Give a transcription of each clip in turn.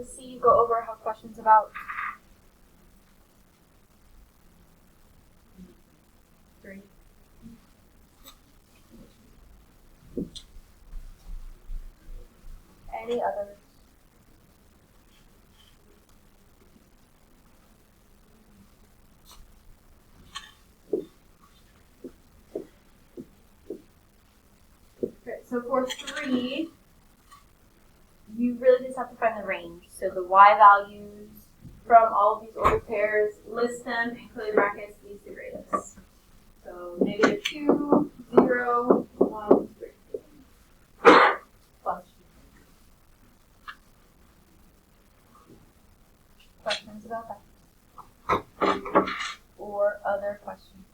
to C, go over, have questions about? 3. Any others? Okay, so for 3, you really just have to find the range. So the y values from all of these ordered pairs, list them, include brackets, least to greatest. So -2, 0, 1, 3. Questions about that? Or other questions?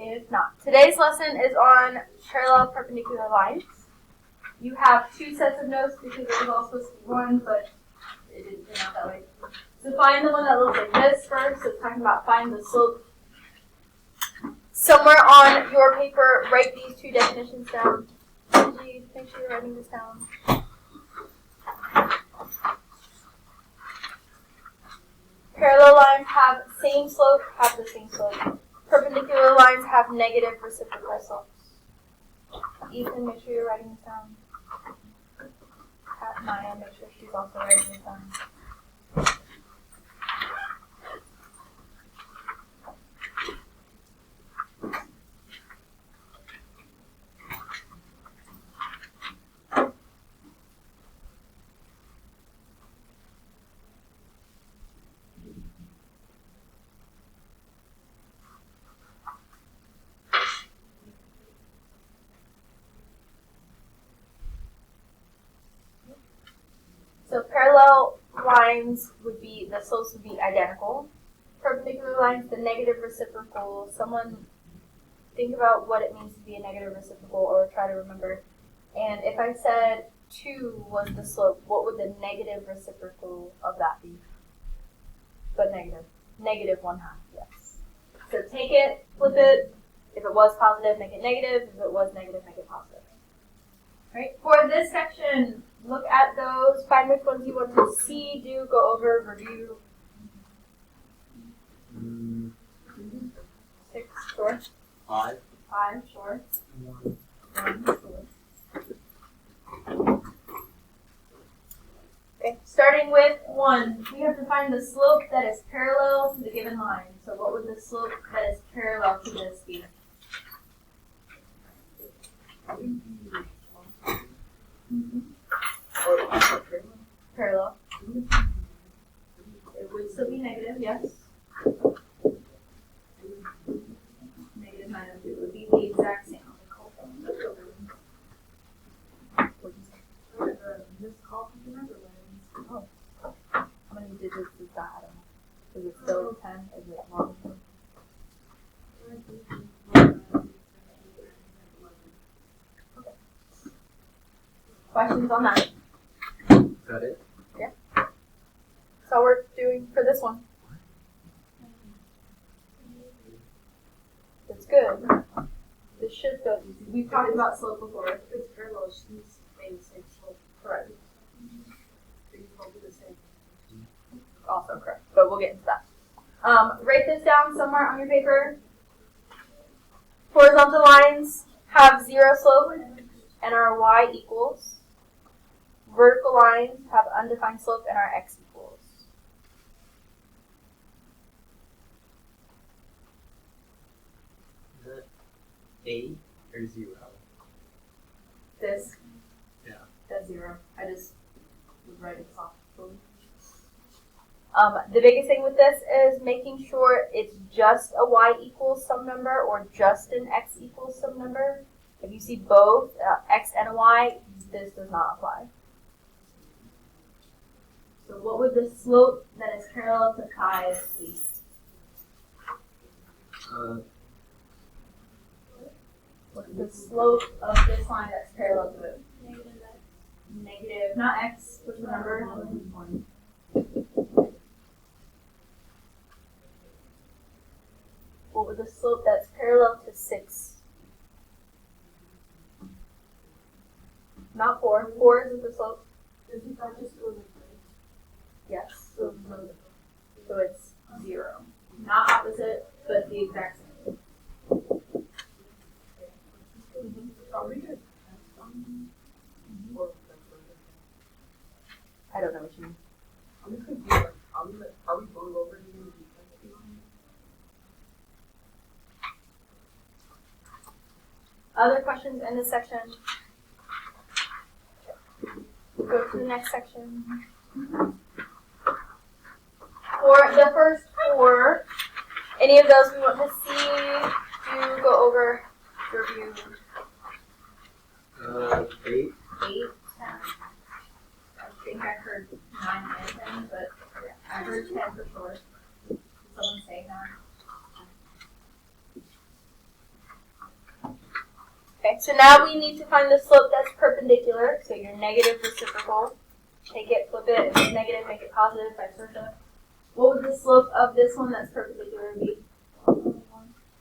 If not, today's lesson is on parallel perpendicular lines. You have 2 sets of notes because it was all supposed to be 1, but it didn't turn out that way. So find the one that looks like this first. So it's talking about find the slope. Somewhere on your paper, write these 2 definitions down. Please make sure you're writing this down. Parallel lines have same slope, have the same slope. Perpendicular lines have negative reciprocal slopes. Ethan, make sure you're writing this down. Maya, make sure she's also writing this down. So parallel lines would be, the slopes would be identical. Perpendicular lines, the negative reciprocal. Someone think about what it means to be a negative reciprocal or try to remember. And if I said 2 was the slope, what would the negative reciprocal of that be? But negative. Negative 1/2, yes. So take it, flip it. If it was positive, make it negative. If it was negative, make it positive. Right? For this section, look at those, find which ones you want to see, do, go over, review. 6, sure. 5. 5, sure. 1. 1, sure. Okay, starting with 1, we have to find the slope that is parallel to the given line. So what would the slope that is parallel to this be? Parallel. It would still be negative, yes. Negative minus 2 would be the exact same. Oh. How many digits is that? I don't know. Is it still 10? Is it long? Okay. Questions on that? Is that it? Yeah. That's all we're doing for this one. It's good. This should go easy. We've talked about slope before. If it's parallel, it should stay the same slope. Correct. These will be the same. Also correct, but we'll get into that. Write this down somewhere on your paper. Horizontal lines have 0 slope and are y equals. Vertical lines have undefined slope and are x equals. Is it A or 0? This? Yeah. That's 0. I just was writing soft. The biggest thing with this is making sure it's just a y equals some number or just an x equals some number. If you see both x and a y, this does not apply. So what would the slope that is parallel to chi be? What's the slope of this line that's parallel to it? Negative, not x, what's the number? 1. What would the slope that's parallel to 6 Not 4. 4 is the slope. Isn't that just over three? Yes. So no. So it's 0. Not opposite, but the exact same. Probably good. I don't know what you mean. I'm just confused. Like, are we going over to the defensive line? Other questions in this section? Go to the next section. For the first 4, any of those we want to see, do go over, review 8. 8, 10. I think I heard 9 and 10, but I heard 10 for sure. Did someone say 9? Okay, so now we need to find the slope that's perpendicular, so your negative reciprocal. Take it, flip it, if it's negative, make it positive, vice versa. What would the slope of this one that's perpendicular be?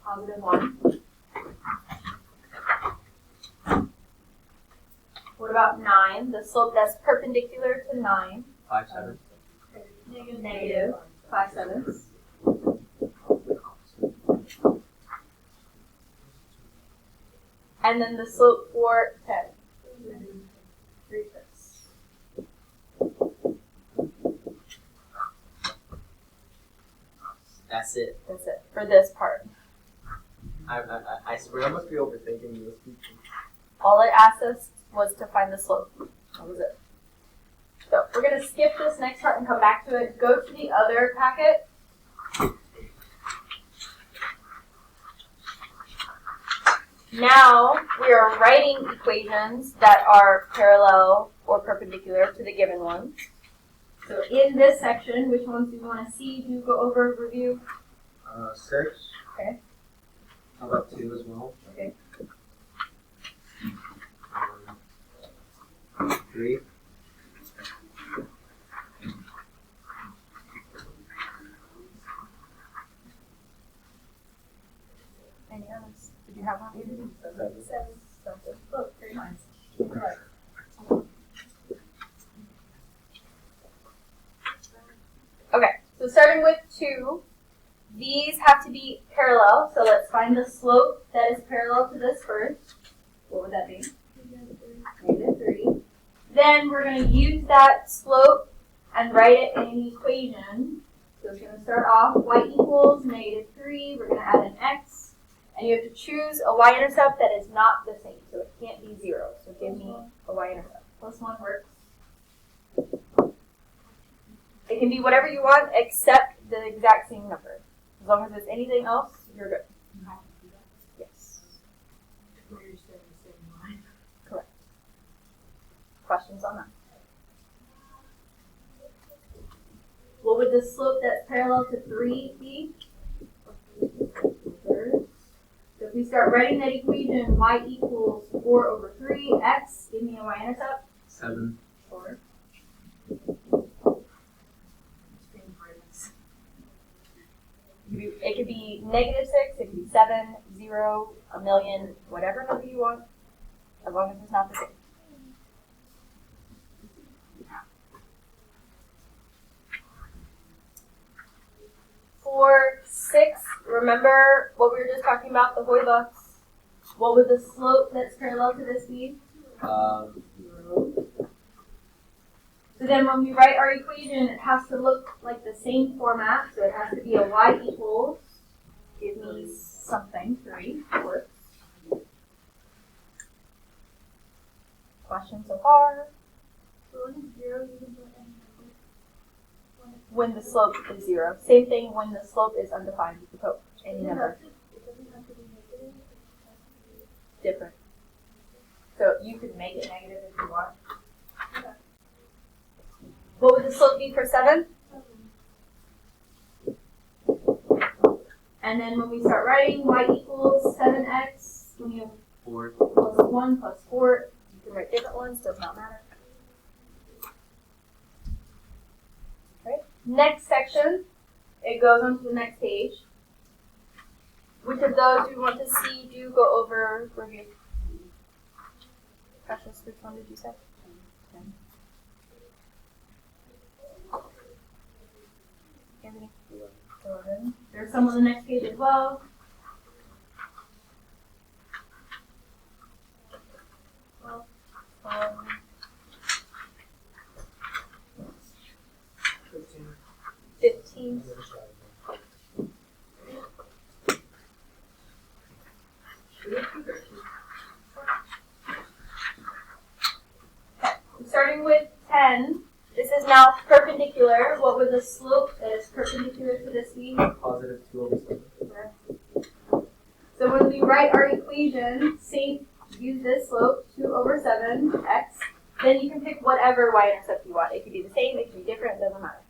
Positive 1. What about 9? The slope that's perpendicular to 9. 5, 7. Negative 5/7. And then the slope for 10. 3/5. That's it. That's it for this part. I swear I must be overthinking this. All it asked us was to find the slope. That was it. So we're going to skip this next part and come back to it. Go to the other packet. Now we are writing equations that are parallel or perpendicular to the given ones. So in this section, which ones do you want to see? Do go over, review. 6. Okay. How about 2 as well? Okay. 3. Any others? Did you have one? 7. 7. Look, very nice. Okay, so starting with 2, these have to be parallel. So let's find the slope that is parallel to this first. What would that be? -3. Then we're going to use that slope and write it in an equation. So it's going to start off y equals -3. We're going to add an x. And you have to choose a y-intercept that is not the same. So it can't be 0. So give me a y-intercept. +1 works. It can be whatever you want except the exact same number. As long as it's anything else, you're good. Yes. Where you're staying the same line. Correct. Questions on that? What would the slope that's parallel to 3 be? Thirds. So if we start writing that equation, y equals 4/3, x, give me a y-intercept. 7. 4. It could be -6, it could be 7, 0, 1,000,000, whatever number you want, as long as it's not the same. For 6, remember what we were just talking about, the Hoybucks. What would the slope that's parallel to this be? 0. So then when we write our equation, it has to look like the same format. So it has to be a y equals, give me something, 3, works. Question so far? When the slope is 0. Same thing when the slope is undefined. You could put any number. Different. So you could make it negative if you want. What would the slope be for 7? And then when we start writing, y equals 7x, when you have 4. +1 +4, you can write different ones, does not matter. Okay. Next section, it goes on to the next page. Which of those do we want to see, do go over, review? Precious, which one did you say? 10. Anthony? 11. There's some on the next page as well. 12. 15. Starting with 10, this is now perpendicular. What would the slope that is perpendicular to this be? Positive 2 over 7. So when we write our equation, use this slope, 2 over 7, x, then you can pick whatever y-intercept you want. It could be the same, it could be different, it doesn't matter.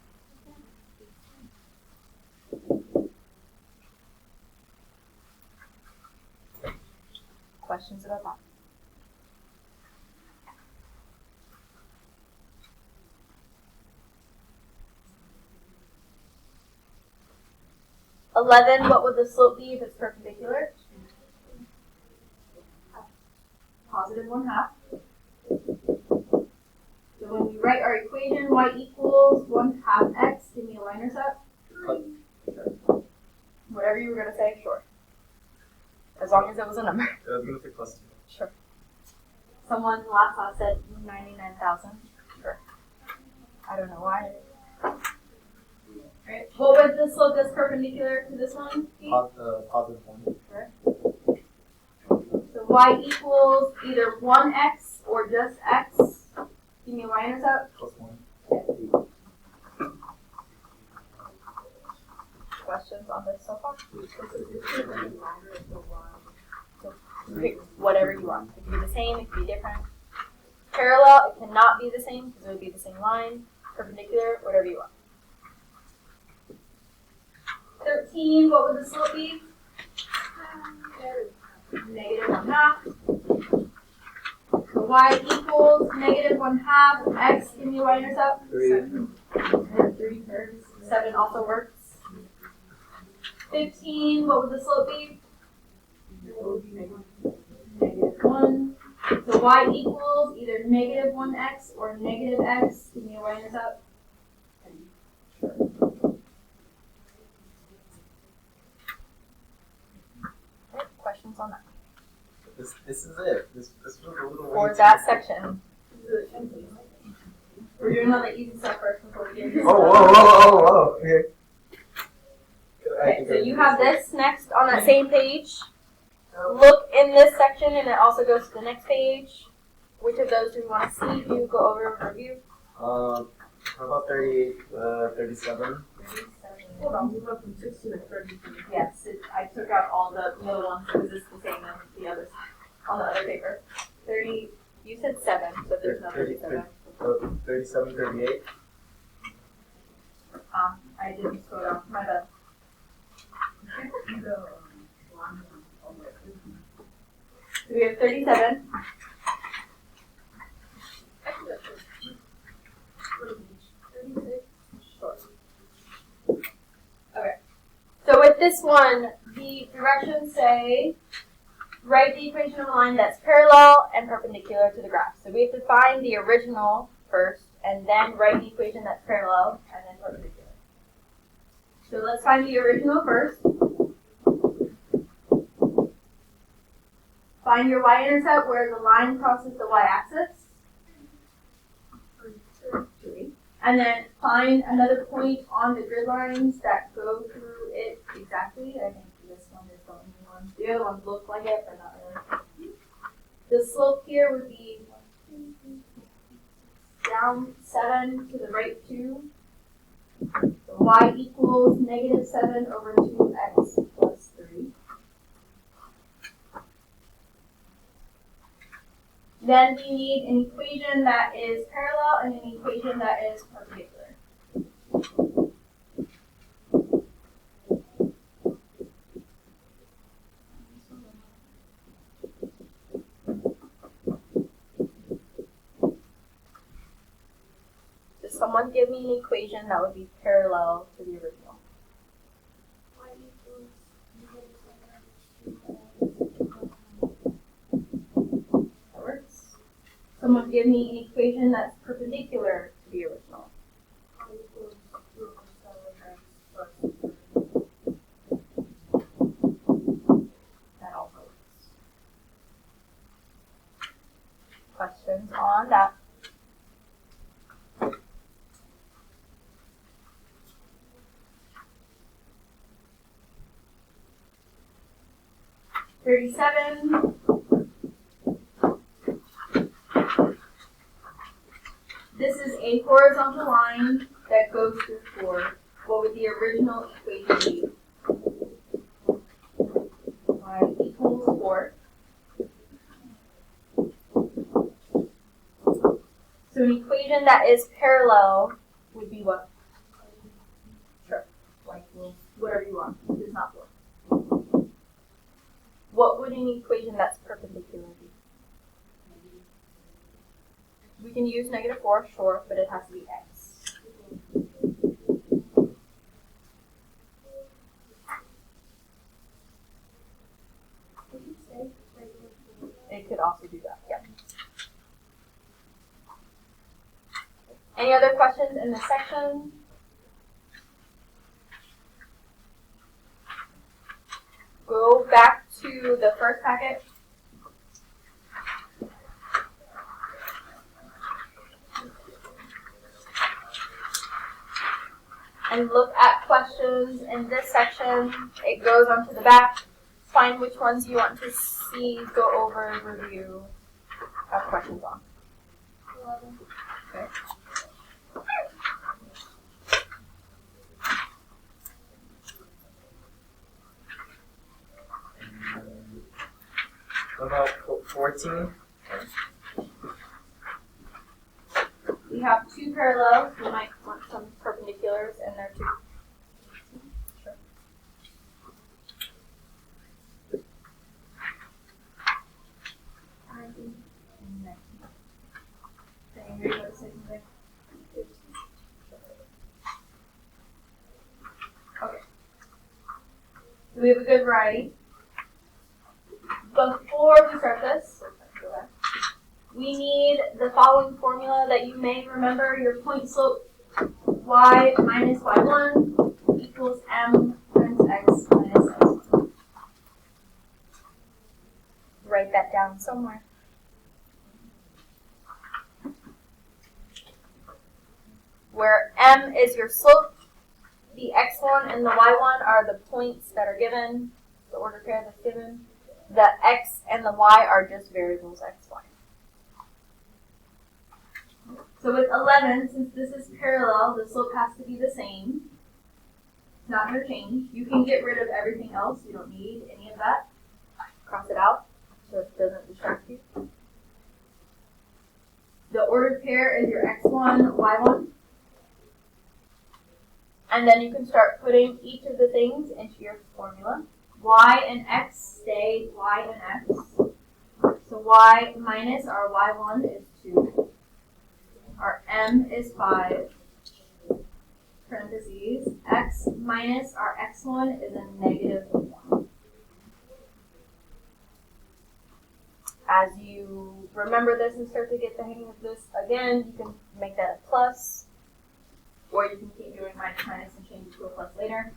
Questions about that? What would the slope be if it's perpendicular? Positive 1/2. So when we write our equation, y equals 1/2 x, give me a y-intercept. Whatever you were going to say, sure. As long as it was a number. I was going to say plus 2. Sure. Someone last class said 99,000. Sure. I don't know why. Right. What would the slope that's perpendicular to this one be? Positive 1. Sure. So y equals either 1x or just x. Give me a y-intercept. Plus 1. Questions on this so far? So pick whatever you want. It can be the same, it can be different. Parallel, it cannot be the same because it would be the same line. Perpendicular, whatever you want. 13, what would the slope be? Negative 1/2. So y equals negative 1/2 x. Give me a y-intercept. 3. 3 curves. 7 also works. 15, what would the slope be? Negative 1. So y equals either negative 1x or negative x. Give me a y-intercept. Questions on that? This is it. This was a little For that section. We're doing all the easy stuff first before we get into Whoa. Okay. Okay, so you have this next on that same page. Look in this section and it also goes to the next page. Which of those do we want to see? You go over and review. How about 38, 37? Hold on, we went from 16 to 32. Yes, I took out all the middle ones because it's the same as the others on the other paper. 30, you said 7, but there's no 37. 37, 38. I didn't scroll down. My bad. So we have 37. Okay. So with this one, the directions say write the equation of a line that's parallel and perpendicular to the graph. So we have to find the original first and then write the equation that's parallel and then perpendicular. So let's find the original first. Find your y-intercept where the line crosses the y-axis. And then find another point on the grid lines that go through it exactly. I think this one is the only one. The other ones look like it, but not really. The slope here would be down 7 to the right 2. So y equals negative 7 over 2x plus 3. Then we need an equation that is parallel and an equation that is perpendicular. Does someone give me an equation that would be parallel to the original? That works. Someone give me an equation that's perpendicular to the original. That all works. Questions on that? $37. This is a horizontal line that goes through 4. What would the original equation be? Y equals 4. So an equation that is parallel would be what? Sure. Y equals whatever you want. It's not 4. What would an equation that's perpendicular be? We can use -4, sure, but it has to be x. It could also do that, yeah. Any other questions in this section? Go back to the first packet. And look at questions in this section. It goes onto the back. Find which ones you want to see, go over, review, have questions on. 11. Okay. What about 14? We have 2 parallels. We might want some perpendiculars in there too. Sure. Okay. So we have a good variety. Before we start this, we need the following formula that you may remember. Your point slope y minus y1 equals m times x minus x1. Write that down somewhere. Where m is your slope, the x1 and the y1 are the points that are given, the order pair that's given. The x and the y are just variables x, y. So with 11, since this is parallel, the slope has to be the same. It's not going to change. You can get rid of everything else. You don't need any of that. Cross it out so it doesn't distract you. The ordered pair is your x1, y1. And then you can start putting each of the things into your formula. Y and x stay y and x. So y minus our y1 is 2. Our m is 5. Parentheses. X minus our x1 is a -1. As you remember this and start to get the hang of this again, you can make that a plus. Or you can keep doing minus minus and change it to a plus later.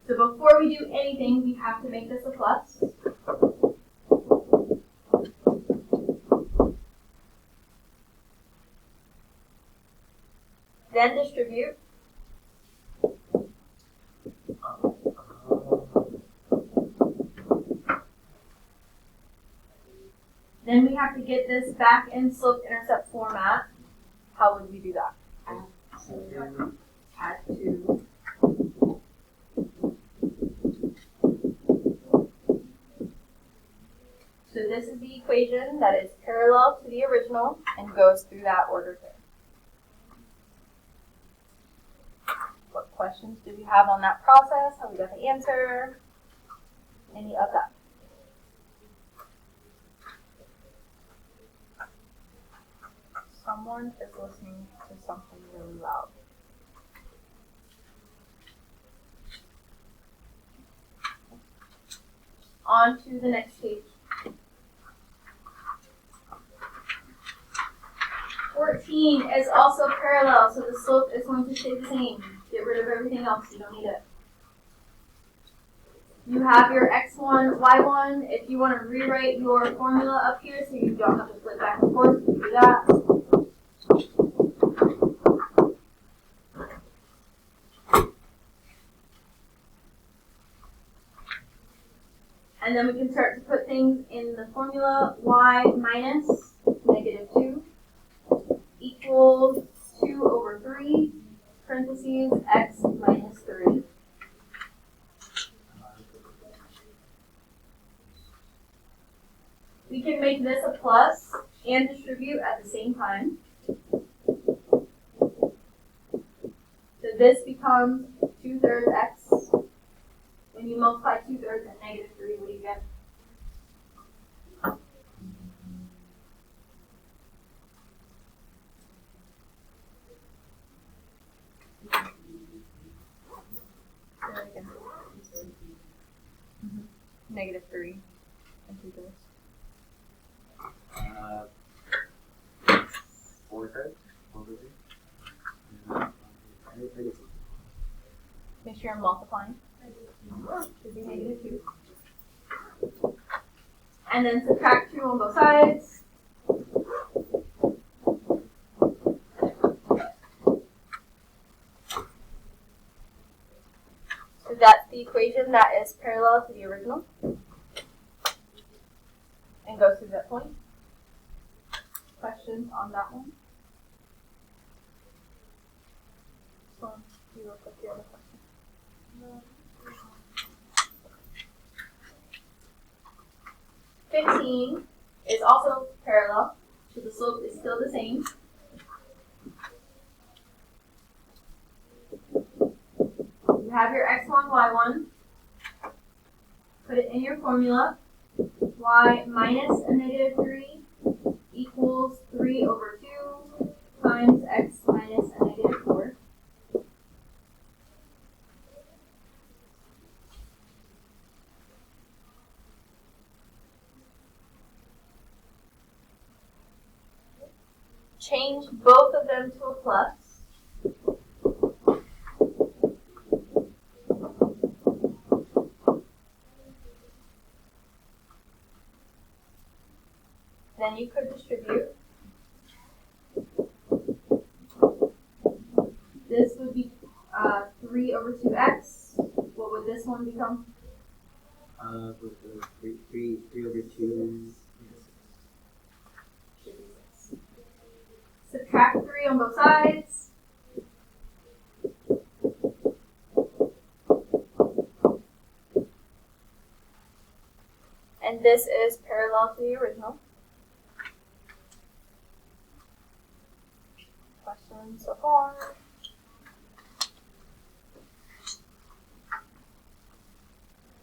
So before we do anything, we have to make this a plus. Then distribute. Then we have to get this back in slope-intercept format. How would we do that? Add 2. So this is the equation that is parallel to the original and goes through that order there. What questions do we have on that process? How we got the answer? Any of that? Someone is listening to something really loud. On to the next page. 14 is also parallel, so the slope is going to stay the same. Get rid of everything else, you don't need it. You have your x1, y1. If you want to rewrite your formula up here so you don't have to flip back and forth, you do that. And then we can start to put things in the formula. Y minus -2 equals 2 over 3, parentheses, x minus 3. We can make this a plus and distribute at the same time. So this becomes 2/3 x. When you multiply 2/3 and -3, what do you get? -3 and 2/3. 4/3. Make sure I'm multiplying. Should be -2. And then subtract 2 on both sides. So that's the equation that is parallel to the original. And goes through that point. Questions on that one? So, you look up the other question. 15 is also parallel, so the slope is still the same. You have your x1, y1. Put it in your formula. Y minus a -3 equals 3 over 2 times x minus a -4. Change both of them to a plus. Then you could distribute. This would be 3 over 2x. What would this one become? With the 3 over 2 Should be 6. Subtract 3 on both sides. And this is parallel to the original. Questions so far?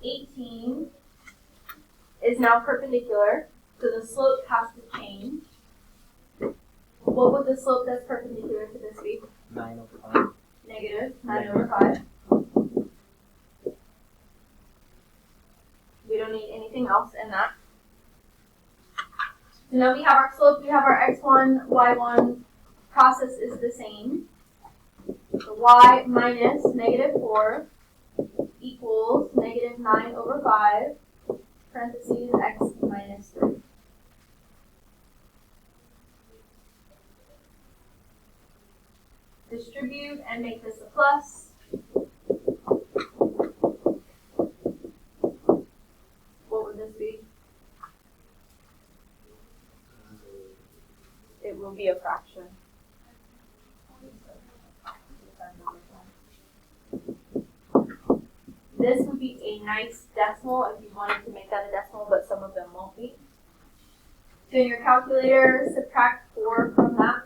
$18 is now perpendicular, so the slope has to change. What would the slope that's perpendicular to this be? 9 over 5. -9 over 5. We don't need anything else in that. So now we have our slope, we have our x1, y1. Process is the same. So y minus -4 equals -9 over 5, parentheses, x minus 3. Distribute and make this a plus. What would this be? It will be a fraction. This would be a nice decimal if you wanted to make that a decimal, but some of them won't be. So in your calculator, subtract 4 from that.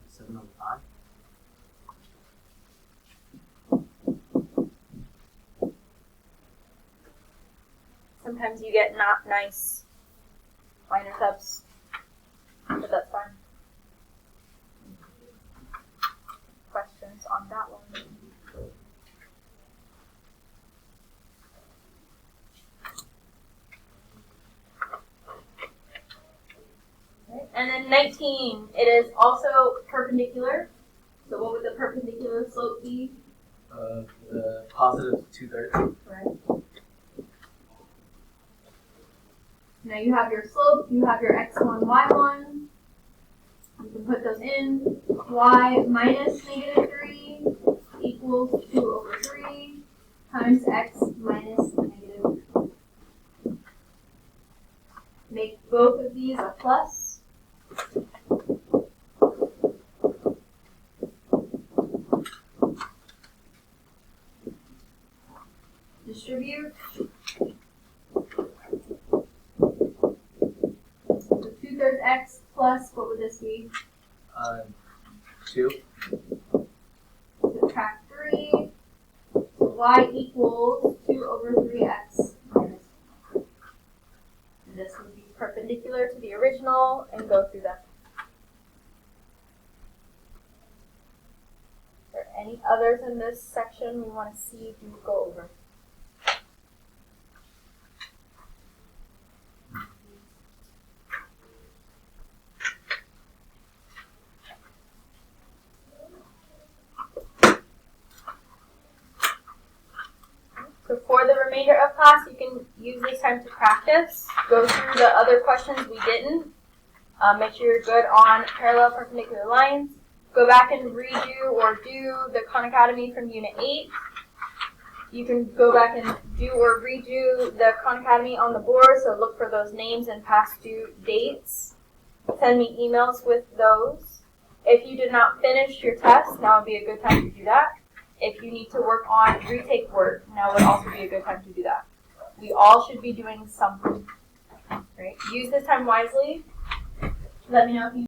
Seven over 5. Sometimes you get not nice minor subs, but that's fine. Questions on that one? And then 19, it is also perpendicular. So what would the perpendicular slope be? Positive 2/3. Right. Now you have your slope, you have your x1, y1. You can put those in. Y minus -3 equals 2/3 times x minus negative. Make both of these a plus. Distribute. So 2/3 x plus, what would this be? 2. Subtract 3. So y equals 2/3x minus 1. And this would be perpendicular to the original and go through that. Are there any others in this section we want to see if you go over? So for the remainder of class, you can use this time to practice, go through the other questions we didn't, make sure you're good on parallel perpendicular lines, go back and redo or do the Khan Academy from Unit 8. You can go back and do or redo the Khan Academy on the board, so look for those names and past due dates. Send me emails with those. If you did not finish your test, now would be a good time to do that. If you need to work on retake work, now would also be a good time to do that. We all should be doing something, right? Use this time wisely. Let me know if you